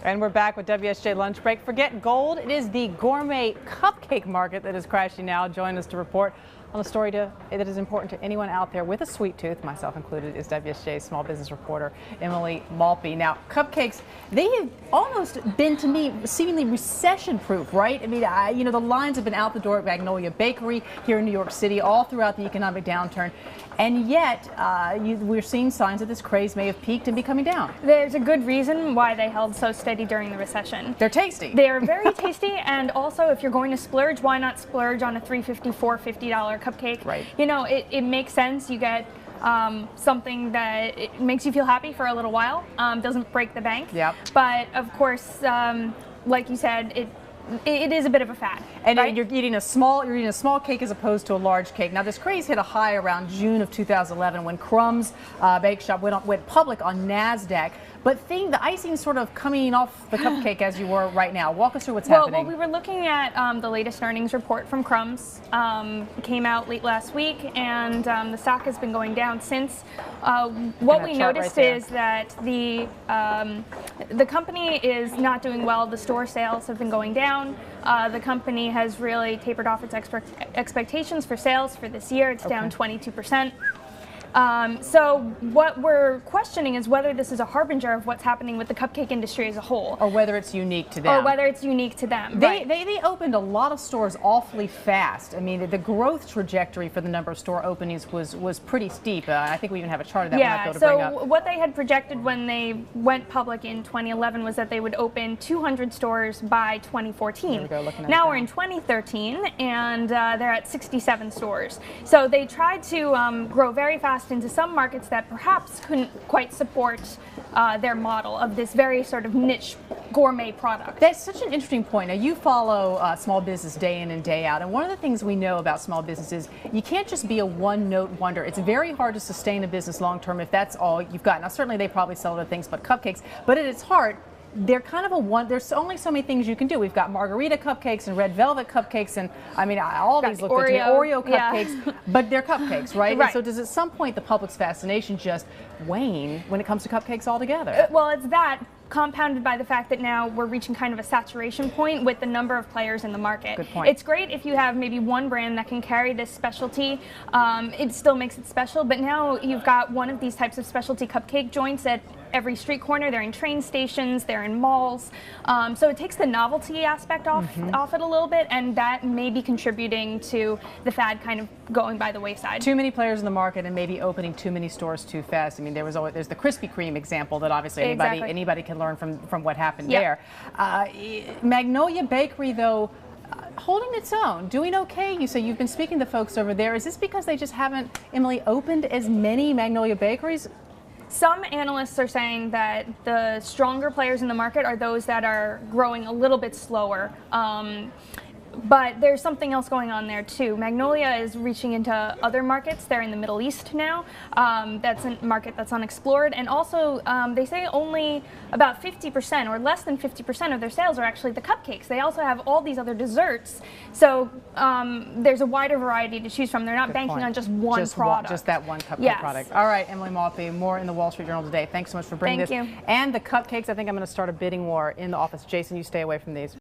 And we're back with WSJ Lunch Break. Forget gold, it is the gourmet cupcake market that is crashing now. Join us to report on a story that is important to anyone out there with a sweet tooth, myself included, is WSJ's small business reporter, Emily Malpe. Now, cupcakes, they have almost been, to me, seemingly recession-proof, right? I mean, you know, the lines have been out the door at Magnolia Bakery here in New York City all throughout the economic downturn. And yet, we're seeing signs that this craze may have peaked and be coming down. There's a good reason why they held so steady during the recession. They're tasty. They're very tasty, and also if you're going to splurge, why not splurge on a $3.50, $4.50 cupcake? Right. You know, it makes sense. You get something that it makes you feel happy for a little while. Doesn't break the bank. Yep. But of course, like you said, it is a bit of a fad. And right? you're eating a small cake as opposed to a large cake. Now, this craze hit a high around June of 2011 when Crumb's Bake Shop went public on NASDAQ. But the icing sort of coming off the cupcake as you were right now. Walk us through what's happening. Well, we were looking at the latest earnings report from Crumb's. Came out late last week, and the stock has been going down since. What we noticed is that the company is not doing well. The store sales have been going down. The company has really tapered off its expectations for sales for this year. It's down 22%. So what we're questioning is whether this is a harbinger of what's happening with the cupcake industry as a whole. Or whether it's unique to them. They opened a lot of stores awfully fast. I mean, the growth trajectory for the number of store openings was pretty steep. I think we even have a chart of that one to bring up. So what they had projected when they went public in 2011 was that they would open 200 stores by 2014. There we go, looking at now that. we're in 2013, and they're at 67 stores. So they tried to grow very fast into some markets that perhaps couldn't quite support their model of this very sort of niche gourmet product. That's such an interesting point. Now, you follow small business day in and day out, and one of the things we know about small businesses, you can't just be a one-note wonder. It's very hard to sustain a business long-term if that's all you've got. Now, certainly they probably sell other things but cupcakes, but at its heart, they're kind of there's only so many things you can do. We've got margarita cupcakes and red velvet cupcakes, and I mean, all these look good to me. Oreo cupcakes, but they're cupcakes, right? Right. And so does at some point the public's fascination just wane when it comes to cupcakes altogether? Well, it's that compounded by the fact that now we're reaching kind of a saturation point with the number of players in the market. Good point. It's great if you have maybe one brand that can carry this specialty. It still makes it special, but now you've got one of these types of specialty cupcake joints at every street corner. They're in train stations, they're in malls. So it takes the novelty aspect off it a little bit, and that may be contributing to the fad kind of going by the wayside. Too many players in the market and maybe opening too many stores too fast. I mean, there's the Krispy Kreme example that obviously anybody can learn from what happened there. Magnolia Bakery, though, holding its own, doing okay. You say you've been speaking to folks over there. Is this because they just haven't, Emily, opened as many Magnolia Bakeries? Some analysts are saying that the stronger players in the market are those that are growing a little bit slower. But there's something else going on there too. Magnolia is reaching into other markets. They're in the Middle East now. That's a market that's unexplored. And also, they say only about 50% or less than 50% of their sales are actually the cupcakes. They also have all these other desserts. So there's a wider variety to choose from. They're not banking on just one product. Just that one cupcake product. All right, Emily Malpe, more in the Wall Street Journal today. Thanks so much for bringing this. Thank you. And the cupcakes, I think I'm going to start a bidding war in the office. Jason, you stay away from these.